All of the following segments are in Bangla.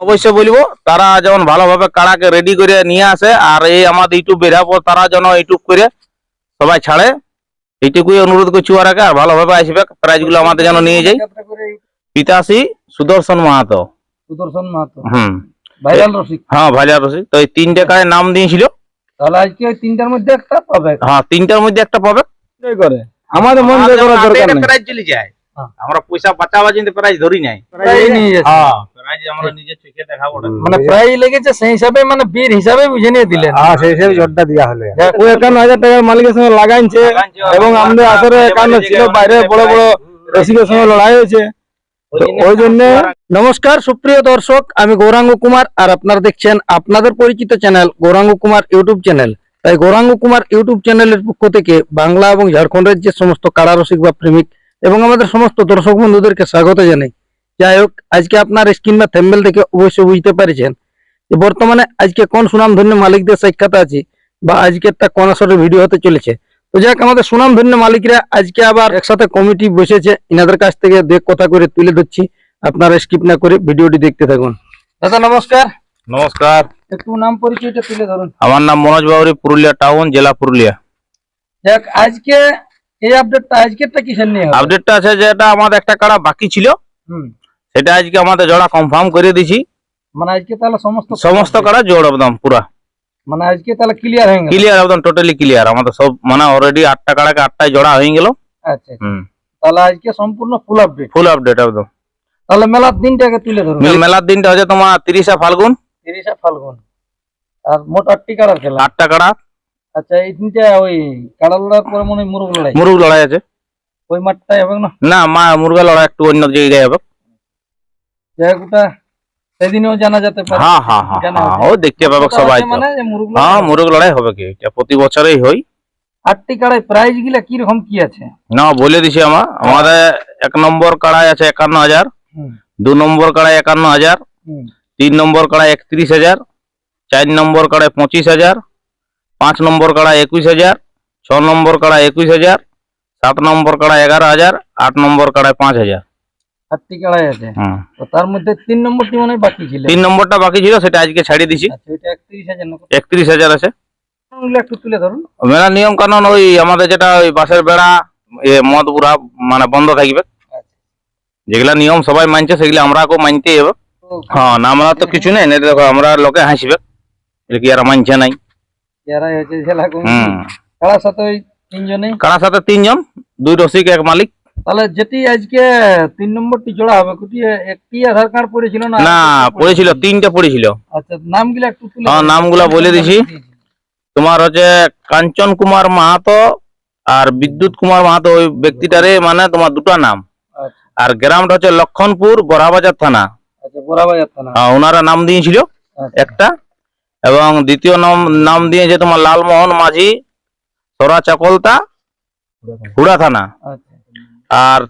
অবশ্যই বলবো তারা যেমন ভালোভাবে কাড়াকে রেডি করে নিয়ে আসে, আর এই আমাদের ইউটিউব বেরার পর তারা যেন ইউটিউব করে সবাই ছাড়ে, এইটুকুই অনুরোধ করছি ওরাকে। আর ভালোভাবে আসবে, প্রাইজগুলো আমাদের যেন নিয়ে যাই। পিতাশ্রী সুদর্শন মাহাতো। সুদর্শন মাহাতো, হুম, ভাইরাল রসিক। হ্যাঁ ভাইরাল রসিক। তো এই তিনটে কাড়ায় নাম দিয়েছিল। তাহলে আজকে ওই তিনটার মধ্যে একটা পাবে। হ্যাঁ, তিনটার মধ্যে একটা পাবে। করে আমাদের মন জয় করার দরকার নেই। প্রাইজ চলে যায়, আমরা পয়সা বাঁচাবার জন্য প্রাইজ ধরি নাই। প্রাইজ নিয়ে যাচ্ছে। হ্যাঁ, প্রাইজ আমরা নিজে চোখে দেখাবো। মানে প্রাইজ লেগেছে সেই হিসাবে, মানে বীর হিসাবে বুঝে নিয়ে দিলেন। হ্যাঁ, সেই হিসাবে জোরটা দেওয়া হলো। ও 51,000 টাকার মালিকের সঙ্গে লাগাইছে, এবং আমাদের আসরে 51 ছিল, বাইরে বড় বড় রসিকের সঙ্গে লড়াই হয়েছে। ওই জন্য নমস্কার সুপ্রিয় দর্শক, আমি গৌরাঙ্গ কুমার, আর আপনারা দেখছেন আপনাদের পরিচিত channel Gauranga Kumar YouTube channel. তাই গৌরাঙ্গ কুমার ইউটিউব চ্যানেলের পক্ষ থেকে বাংলা এবং ঝাড়খণ্ড রাজ্যের সমস্ত কাড়া রসিক বা প্রেমিক এবং আমাদের সমস্ত দর্শক বন্ধুদেরকে স্বাগত জানাই। যাই হোক, আজকে আপনার স্ক্রিন বা থ্যাম্বনেল থেকে অবশ্যই বুঝতে পেরেছেন যে বর্তমানে আজকে কোন সুনামধন্য মালিকদের সাক্ষাৎ আছে, বা আজকে একটা কোন আসরের ভিডিও হতে চলেছে। তো যাক, আমাদের সুনামধন্য মালিকরা আজকে আবার একসাথে কমিটি বসেছে, ইনাদের কাছ থেকে দু কথা করে তুলে ধরছি। আপনারা স্কিপ না করে ভিডিওটি দেখতে থাকুন। দাদা নমস্কার। নমস্কার। একটু নাম পরিচয়টা তুলে ধরুন। আমার নাম মনোজ বাউরি, পুরুলিয়া টাউন, জেলা পুরুলিয়া। যাক, আজকে এই আপডেটটা আজকেরটা কিসের নিয়ে হবে? আপডেটটা আছে যেটা আমাদের একটা কাড়া বাকি ছিল, সেটা আজকে আমাদের জোড়া কনফার্ম করে দিছি। মানে আজকে তাহলে সমস্ত কাড়া জোড় একদম পুরা, মানে আজকে তাহলে ক্লিয়ার হয়ে গেল। ক্লিয়ার, একদম টোটালি ক্লিয়ার। আমাদের সব মানে অলরেডি 8টা কাড়াকে 8টায় জোড়া হয়ে গেল। আচ্ছা, তাহলে আজকে সম্পূর্ণ ফুল আপডেট। ফুল আপডেট একদম। তাহলে মেলার দিনটাকে তুলে ধরুন। মেলার দিনটা হচ্ছে তোমার 30শে ফাল্গুন। 30শে ফাল্গুন। আর মোট 8টি কাড়ার খেলা। 8টা কাড়া। আচ্ছা, এই দিনটা ওই কাড়া লড়ার পরে মনে হয় মুরগ লড়াই আছে। ওই মাঠটাই হবে না? না, মুরগা লড়াই একটু অন্য জায়গায় হবে। যাই হোক, ওটা সেদিনও জানা যেতে পারে। হ্যাঁ, ও দেখতে পাবে সবাই। হ্যাঁ, মুরগ লড়াই হবে কি, এটা প্রতি বছরই হয়। 8টি কাড়ায় প্রাইজ গুলা কি রকম কি আছে? না, বলে দিছি আমাদের 1 নম্বর কাড়াই আছে 51,000, 2 নম্বর কাড়াই 51,000, 3 নম্বর কাড়াই 31,000, 4 নম্বর কাড়াই 25,000, 5 নম্বর কাড়াই 21,000, 6 নম্বর কাড়াই 21,000, 7 নম্বর কাড়াই 11,000, 8 নম্বর কাড়াই 5,000। 8টি কাড়াই আছে। তো তার মধ্যে 3 নম্বরটি মনে হয় বাকি ছিল। 3 নম্বরটা বাকি ছিল, সেটা আজকে ছাড়িয়ে দিছি। আচ্ছা, এটা 31,000 না? 31,000 আছে। একটু তুলে ধরুন। মেলা নিয়ম কানুন ওই আমাদের যেটা ওই বাসের বেড়া মদ পুরা মানে বন্ধ থাকবে। যেগুলা নিয়ম সবাই মানছে সেগুলো আমরাকেও মানতে হবে। হ্যাঁ, না আমরা তো কিছু নেই, দেখো আমরা লোকে হাসবে কি আর মানছে নাই। কাড়ার সাথে ওই 3 জনেই। কাড়ার সাথে 3 জন, 2 রসিক 1 মালিক। তাহলে যেটি আজকে 3 নম্বরটি জোড়া হবে, কুটি একটি আধার কার্ড পড়েছিল না? না, পড়েছিল 3টে পড়েছিল। আচ্ছা, নামগুলো একটু তুলে। হ্যাঁ, নামগুলা বলে দিছি। তোমার হচ্ছে কাঞ্চন কুমার মাহাতো আর বিদ্যুৎ কুমার মাহাতো, ওই ব্যক্তিটারে মানে তোমার 2টা নাম। আর গ্রামটা হচ্ছে লক্ষণপুর, বড়াবাজার থানা। আচ্ছা, বড়াবাজার থানা। হ্যাঁ, ওনারা নাম দিয়েছিল একটা। এবং দ্বিতীয় নাম দিয়েছে তোমার লালমোহন মাঝি, সরা চাকলতা, হুড়া থানা। আর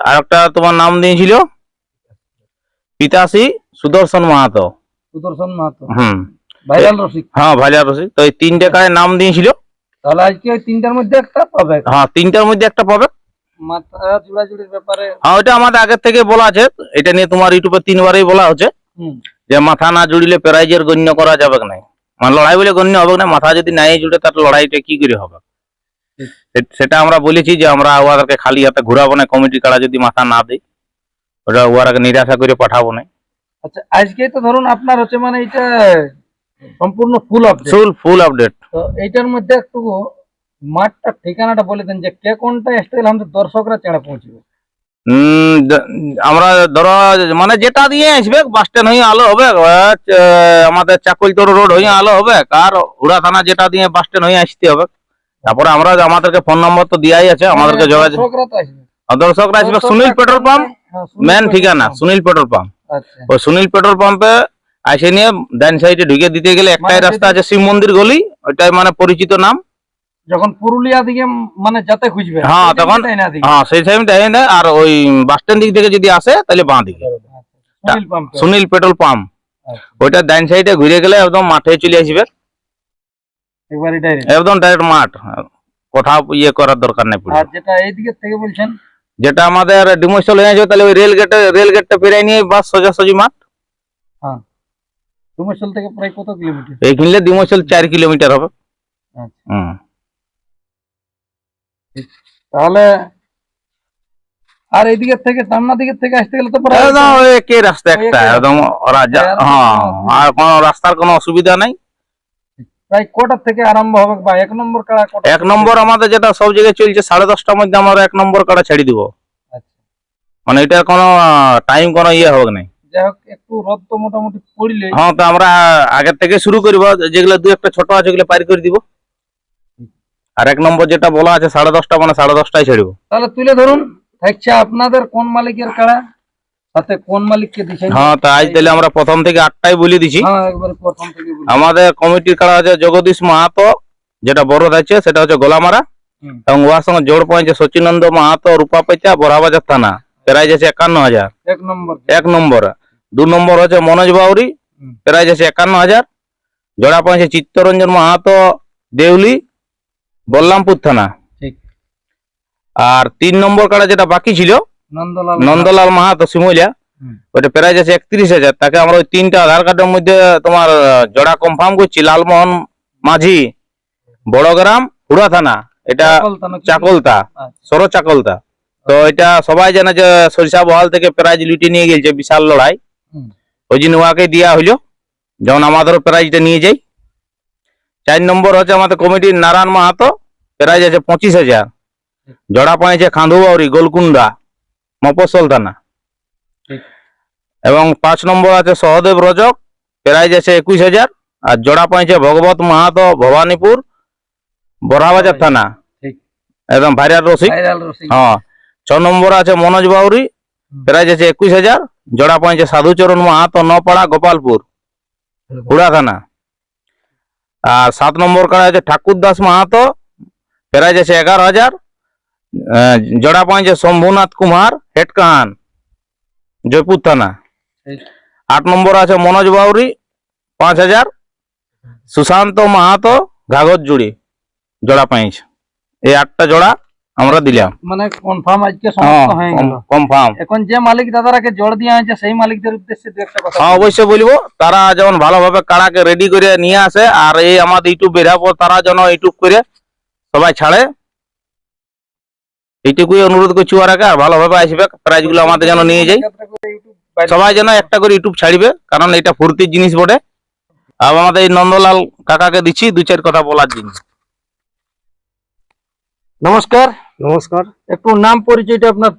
আরেকটা তোমার নাম দিয়েছিল পিতাশ্রী সুদর্শন মাহাতো। সুদর্শন মাহাতো, ভাইরাল রসিক। হ্যাঁ, ভাইরাল রসিক। তো এই 3টে কাড়ায় নাম দিয়েছিল। তাহলে আজকে ওই 3টার মধ্যে একটা পাবে। হ্যাঁ, 3টার মধ্যে একটা পাবে। মাথা জোড়াজুড়ির ব্যাপারে হ্যাঁ, ওটা আমাদের আগে থেকে বলা আছে। এটা নিয়ে তোমার ইউটিউবে 3বারই বলা হচ্ছে যে মাথা না জুড়িলে প্রাইজের গণ্য করা যাবে না, মানে লড়াই বলে গণ্য হবে না। মাথা যদি নাই জুড়ে তার লড়াইটা কি করে হবে, সেটা আমরা বলেছি যে আমরা ওদেরকে খালি হাতে ঘুরাবো না। কমিটি কাড়া যদি মাথা না দেয়, ওটা ওরাকে নিরাশা করে পাঠাবো না। আচ্ছা, আজকে তো ধরুন আপনার হচ্ছে মানে এটা সম্পূর্ণ ফুল আপডেট। Full update. তো এইটার মধ্যে একটু মাঠটা ঠিকানাটা বলে দেন, যে কে কোনটা স্টাইল আমাদের দর্শকরা চেড়ে পৌঁছবে। আমরা ধরো মানে যেটা দিয়ে আসবে, বাস স্ট্যান্ড হয়ে আলো হবে, আমাদের চাকুলতোড় রোড হয়ে আলো হবে, আর হুড়া থানা যেটা দিয়ে বাস স্ট্যান্ড হয়ে আসতে হবে। তারপরে আমাদেরকে ফোন নম্বর তো দেওয়াই আছে, আমাদেরকে যোগাযোগ। দর্শকরা আসবে সুনীল পেট্রোল পাম্প, মেন ঠিকানা সুনীল পেট্রোল পাম্প। ওই সুনীল পেট্রোল পাম্পে আসে নিয়ে ডান সাইডে ঢুকে দিতে গেলে একটাই রাস্তা আছে, শিব মন্দির গলি, ওইটাই মানে পরিচিত নাম। যখন পুরুলিয়া দিকে মানে যাতে খুঁজবে, হ্যাঁ তখন হ্যাঁ সেই টাইমটা না। আর ওই বাস স্ট্যান্ড দিক থেকে যদি আসে তাহলে বাঁ দিকে সুনীল পেট্রোল পাম্প, ওইটা ডান সাইডে ঘুরে গেলে একদম মাঠে চলে আসবে। একদম ডাইরেক্ট মাঠ, কোথাও ইয়ে করার দরকার নেই। আর যেটা এইদিকে থেকে বলছেন, যেটা আমাদের ডিমোশন হয়ে যাবে, তাহলে ওই রেল গেটটা পেরিয়ে নিয়ে বাস সোজাসুজি মাঠ। ডুমেশল থেকে প্রায় কত কিলোমিটার? এই কিনলে ডিমোচল 4 কিলোমিটার হবে। আচ্ছা। হুম। তাহলে আর এইদিকে থেকে টামনা দিকের থেকে আসতে গেলে তো প্রায় একদম একই রাস্তা একটা, একই একদম ওরা হ্যাঁ, আর কোনো রাস্তার কোনো অসুবিধা নাই। প্রায় কটার থেকে আরম্ভ হবে বা 1 নম্বর কাড়া কটা? 1 নম্বর আমাদের যেটা সব জায়গায় চলছে 10:30টার মধ্যে আমরা 1 নম্বর কাড়া ছেড়ে দিব। আচ্ছা। মানে এটার কোনো টাইম কোনো ইয়ে হবে না। যাই হোক একটু রোদ তো মোটামুটি পড়লে হ্যাঁ, তো আমরা আগের থেকে শুরু করব, যেগুলো দুই একটা ছোট আছে ওগুলো পার করে দিব। আর 1 নম্বর যেটা বলা আছে 10:30টা, মানে 10:30টায় ছেড়ব। তাহলে তুলে ধরুন থাকছে আপনাদের কোন মালিকের কাড়া, সাথে কোন মালিককে দিছেন? হ্যাঁ, তো আজ তাহলে আমরা প্রথম থেকে 8টায় বলে দিছি। হ্যাঁ, একবারে প্রথম থেকে বলুন। আমাদের কমিটির কাড়া আছে জগদীশ মাহাতো, যেটা বড় আছে সেটা হচ্ছে গোলামারা, হুম। এবং ওর সঙ্গে জোড় পয়েছে সচিনন্দ মাহাতো, রূপাপেচা, বড়াবাজার থানা, প্রাইজ আছে 51,000। 1 নম্বর 1 নম্বর। 2 নম্বর হচ্ছে মনোজ বাউরি, হুম। প্রাইজ আছে 51,000। জোড়া পয়েছে চিত্তরঞ্জন মাহাতো, দেউলি, বল্লামপুর থানা। ঠিক। আর 3 নম্বর কাড়া যেটা বাকি ছিল নন্দলাল নন্দলাল মাহাতো শিমুলিয়া, হুম। ওটা প্রাইজ আছে 31,000। তাকে আমরা ওই 3টা আধার কার্ডের মধ্যে তোমার জোড়া কনফার্ম করছি। লালমোহন মাঝি, বড়গ্রাম, হুড়া থানা, এটা চাকলতা, সর চাকলতা। তো এটা সবাই জানে যে সরিষা বহাল থেকে প্রাইজ লুটে নিয়ে গেছে, বিশাল লড়াই। হুম। ওই জন্য ওয়াকে দেওয়া হইলো, যেমন আমাদেরও প্রাইজটা নিয়ে যাই। 4 নম্বর হচ্ছে আমাদের কমিটির নারায়ণ মাহাতো, প্রাইজ আছে 25,000। জোড়া পাইছে খান্দুবাউরি, গোলকুন্ডা, মফস্বল থানা। ঠিক। এবং 5 নম্বর আছে সহদেব রজক, প্রাইজ আছে 21,000। আর জোড়া পাইছে ভগবত মাহাতো, ভবানীপুর, বড়াবাজার থানা। ঠিক। একদম ভাইরাল রসিক। ভাইরাল রসিক। হ্যাঁ। 6 নম্বর আছে মনোজ বাউরি, প্রাইজ আছে 21,000। জোড়া পাইছে সাধুচরণ মাহাতো, নপাড়া, গোপালপুর, হুড়া থানা। আর 7 নম্বর কাড়া আছে ঠাকুর দাস মাহাতো, প্রাইজ আছে 11,000। জোড়া পাইছে শম্ভুনাথ কুমার, হেটকাহান, জয়পুর থানা। ঠিক। 8 নম্বর আছে মনোজ বাউরি, 5,000। সুশান্ত মাহাতো, ঘাগরজুড়ি, জোড়া পাইছে। এই 8টা জোড়া আমরা দিলাম। মানে কনফার্ম আজকে সমাপ্ত হয়ে গেল। কনফার্ম। এখন যে মালিক দাদারাকে জোড় দেওয়া হয়েছে সেই মালিকদের উদ্দেশ্যে দু একটা কথা হ্যাঁ, অবশ্যই বলবো। তারা যেমন ভালোভাবে কাড়াকে রেডি করে নিয়ে আসে, আর এই আমাদের ইউটিউব বেরাবো, তারা যেন ইউটিউব করে সবাই ছাড়ে, এইটুকুই অনুরোধ করছি ওরাকে। আর ভালোভাবে আসবে, প্রাইজ গুলো আমাদের যেন নিয়ে যাই। সবাই যেন একটা করে ইউটিউব ছাড়বে, কারণ এটা ফুর্তির জিনিস বটে। আর আমাদের এই নন্দলাল কাকাকে দিচ্ছি 2-4 কথা বলার জন্য। নমস্কার। নমস্কার, একটু নাম পরিচয়টা আপনার?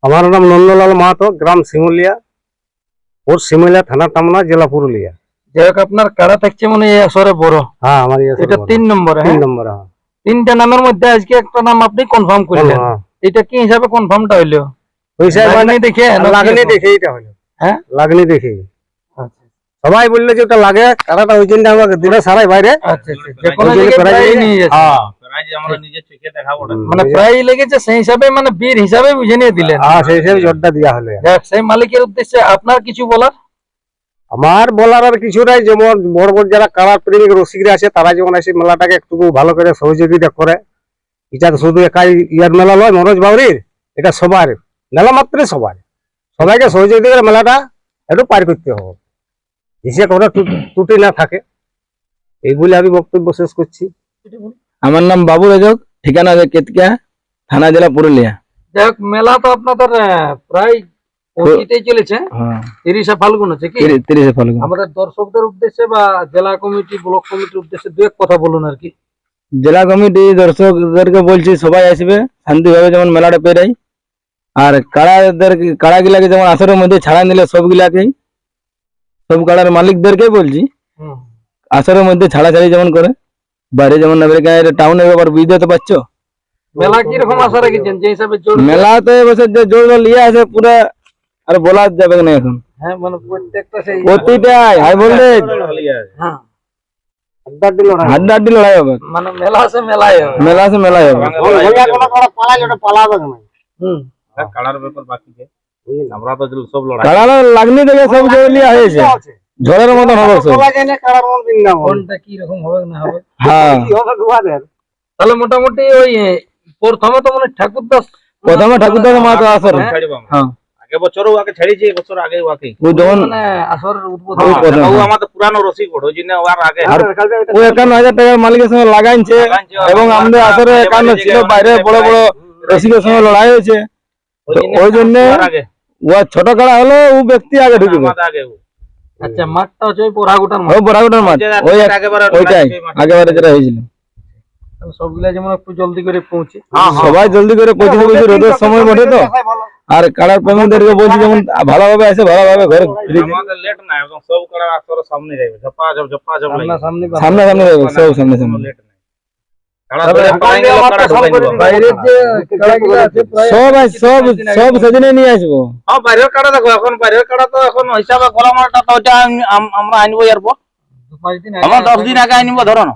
আমার নাম নন্দলাল মাহাতো, গ্রাম শিমুলিয়া, পোস্ট শিমুলিয়া, থানা টামনা, জেলা পুরুলিয়া। যাই হোক আপনার কাড়া থাকছে মানে এই আসরে বড়। হ্যাঁ, আমার এটা 3 নম্বরে। 3 নম্বর। হ্যাঁ, 3টা নামের মধ্যে আজকে একটা নাম আপনি কনফার্ম করলেন। হ্যাঁ। এটা কি হিসাবে কনফার্মটা হইলো? ওইসব মানে লাগনি দেখে না লাগনি কি? দেখে এটা হলো। হ্যাঁ, লাগনি দেখে আচ্ছা সবাই বললে যে ওটা লাগে, কারাটা ওই জন্য আমাকে দিলে সারাই বাইরে। আচ্ছা আচ্ছা। যে কোনো ওই জন্য জায়গায় প্রাইজ প্রায় নিয়ে যাচ্ছে। হ্যাঁ, প্রাইজ আমরা নিজে চোখে দেখাবো। মানে প্রায় লেগেছে সেই হিসাবে, মানে বীর হিসাবে বুঝে নিয়ে দিলেন। হ্যাঁ, সেই হিসেবে জোরটা দেওয়া হলো। যাক, সেই মালিকের উদ্দেশ্যে আপনার কিছু বলার? আমার বলার আর কিছু নাই, যেমন বড় বড় যারা কারার প্রেমিক রসিকরা আছে, তারা যেমন এসে মেলাটাকে একটু ভালো করে সহযোগিতা করে। এটা তো শুধু একাই ইয়ার মেলা নয় মনোজ বাউরির, এটা সবার মেলা, মাত্র সবার, সবাইকে সহযোগিতা করে মেলাটা একটু পার করতে হবে, এসে কোনো ত্রুটি না থাকে। এই বলে আমি বক্তব্য শেষ করছি। আমার নাম বাবু রাজক, ঠিকানা কেতকিয়া, থানা, জেলা পুরুলিয়া। যাই হোক, মেলা তো আপনাদের প্রায় পৌঁছিতেই চলেছে। 30শে ফাল্গুন আছে কি? 30শে ফাল্গুন। আমাদের দর্শকদের উদ্দেশ্যে বা জেলা কমিটি, ব্লক কমিটির উদ্দেশ্যে দু এক কথা বলুন আর কি। জেলা কমিটি দর্শকদেরকে বলছি সবাই আসবে শান্তিভাবে, যেমন মেলাটা পেরাই। আর কাড়া গিলাকে যেমন আসরের মধ্যে ছাড়া নিলে সবগুলাকেই, সব কাড়ার মালিকদেরকে বলছি আসরের মধ্যে ছাড়াছাড়ি যেমন করে, বাইরে যেমন টাউনের ব্যাপার বুঝতে তো পারছো। মেলা কিরকম আশা রেখেছেন যে হিসাবে জোর? মেলাতে এবছর যে জোর লিয়ে আছে পুরো, আর বলা যাবে না এখন। হ্যাঁ, মানে প্রত্যেকটা সেই প্রতিটাই হাই ভোল্টেজ, হ্যাঁ হাড্ডাহাড্ডি লড়াই হবে। মানে মেলা আছে মেলাই হবে। মেলা আছে মেলাই হবে। হুম। কাড়ার ব্যাপার বাকি আছে, আমরা তো সব লড়াই কাড়া লাগনি থেকে সব জোর লিয়া হয়েছে, ঝড়ের মতন হবে সব। কোনটা কি রকম হবে না হবে। হ্যাঁ, তাহলে মোটামুটি ওই প্রথমে তো মানে ঠাকুর দাস, প্রথমে ঠাকুরদাস মাহাতো আসরে। হ্যাঁ। হ্যাঁ, আগে বছরও আগে ছেড়েছি, এবছর আগে ওকে ও যখন মানে আসরের উদ্বোধন ওই প্রথম, ও হ্যাঁ। আমাদের পুরানো রসিক ওর ওই জন্য ওর আগে আর ও 51,000 টাকা মালিকের সঙ্গে লাগাইছে, এবং আমাদের আসরে 51 ছিল, বাইরে বড় বড় রসিকের সঙ্গে লড়াই হয়েছে। তো ওই জন্য ওর আগে ও ছোট কাড়া হলো, ও ব্যক্তি আগে ঢুকবে। আমাদের আগে ও। আচ্ছা মাঠটা হচ্ছে ওই পোড়াগুটার মাঠ। ও বড়াগুটার মাঠ, ওই ওইটাই আগেবারে যেটা হয়েছিল। তাহলে সবগুলা যেমন একটু জলদি করে পৌঁছে। হ্যাঁ, হ্যাঁ। সবাই জলদি করে পৌঁছে দেবে, রোদের সময় বটে তো। আর কাড়ার প্রেমীদেরকে বলছি যেমন ভালোভাবে আসে, ভালোভাবে ঘরে ফিরে যায়। আমাদের লেট না, একদম সব করা আসর সামনে যাবে, ঝপা ঝপ সামনাসামনি সামনে সামনে যাবে, সব সামনে সামনে। লেট নাই কাড়া ধরে পাই গেল, কাড়া ঢুকাই নিব। বাইরের যে কাড়াগুলো আছে প্রায় সব সব সব সেদিনে নিয়ে আসবো। হ্যাঁ, বাইরের কাড়া দেখো, এখন বাইরের কাড়া তো এখন হিসাবে গোলা মালটা তো ওটা আমরা আনবো এরপর, 2-5 দিন আমরা 10 দিন আগে আনবো ধরো না।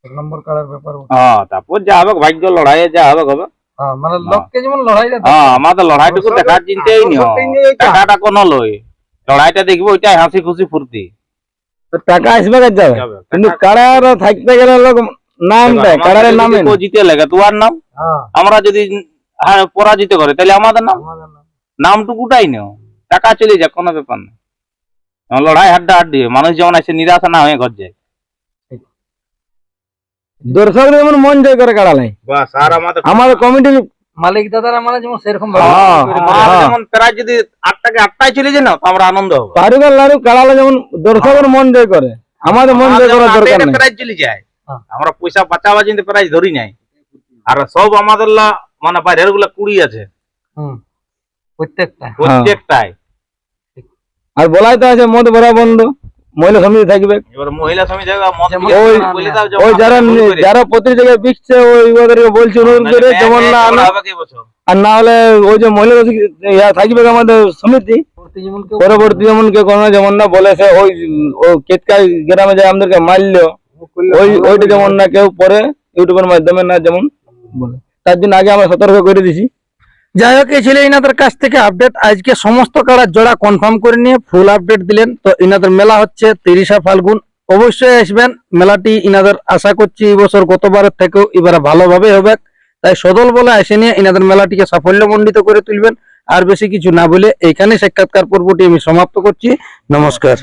এক নম্বর কাড়ার ব্যাপার ওটা। হ্যাঁ, তারপর যা হবে ভাগ্য লড়াইয়ে যা হবে হবে। হ্যাঁ মানে লোককে যেমন লড়াইটা হ্যাঁ, আমাদের লড়াইটুকু দেখার চিন্তাই নিও, টাকাটা কোনো লই, লড়াইটা দেখবো ওইটাই হাসি খুশি ফুর্তি তো টাকা আসবে কাজ যাবে, যাবে। কিন্তু কাড়ার থাকতে গেলে লোক নাম দেয়, কাড়ারের নামে আমাদের যদি কেউ জিতে লাগে তোমার নাম, হ্যাঁ আমরা যদি পরাজিত করে তাহলে আমাদের নাম, আমাদের নাম। নামটুকুটাই নেও, টাকা চলে যাক, কোনো ব্যাপার না। লড়াই হাড্ডা হাড্ডি, মানুষ যেমন আছে নিরাশা না হয়ে ঘর যায়। দর্শক যেমন মন জয় করে কাড়া লাই, বাস, আর আমাদের আমাদের কমিটির মালিক দাদারা মানে যেমন সেরকম হ্যাঁ, আমার হ্যাঁ। যেমন প্রায় যদি 8টাকে 8টায় চলে যায় না, তো আমরা আনন্দ হবো। পারুকার লাড়ু কাড়ালে যেমন দর্শকের মন জয় করে, আমাদের মন জয় করার দরকার নেই। প্রাইজ চলে যায়, হ্যাঁ। আমরা পয়সা বাঁচাবার জন্য প্রাইজ ধরি নাই। আর সব আমাদের মানে বাইরের গুলা 20 আছে হুম প্রত্যেকটা। প্রত্যেকটাই। আর বলাই তো আছে মদ ভরা বন্ধ, মহিলা সমিতি থাকবে। এবার মহিলা সমিতি মত যেমন দিয়ে ওই- বলে দাও, ওই যারা যারা প্রতি জায়গায় বিকছে ওই ওদেরকে বলছি অনুরোধ করে যেমন না আনো, হবে কি বছর আর না হলে ওই যে মহিলা থাকবে আমাদের সমিতি পরবর্তী যেমন কেউ পরবর্তী যেমন কেউ কোনো যেমন না বলেছে ওই ও কেতকাই গ্রামে যায় আমাদেরকে মারলো, ওই ওইটা যেমন না কেউ পরে ইউটিউবের মাধ্যমে না যেমন বলে, তার জন্য আগে আমরা সতর্ক করে দিছি। যাই হোক এই ছিল ইনাদের কাছ থেকে আপডেট। আজকে সমস্ত কাড়ার জোড়া কনফার্ম করে নিয়ে ফুল আপডেট দিলেন। তো ইনাদের মেলা হচ্ছে 30শে ফাল্গুন, অবশ্যই আসবেন। মেলাটি ইনাদের আশা করছি এই বছর গতবারের থেকেও এবারে ভালোভাবে হবে, তাই সদল বলে এসে নিয়ে ইনাদের মেলাটিকে সাফল্যমণ্ডিত করে তুলবেন। আর বেশি কিছু না বলে এইখানে সাক্ষাৎকার পর্বটি আমি সমাপ্ত করছি। নমস্কার।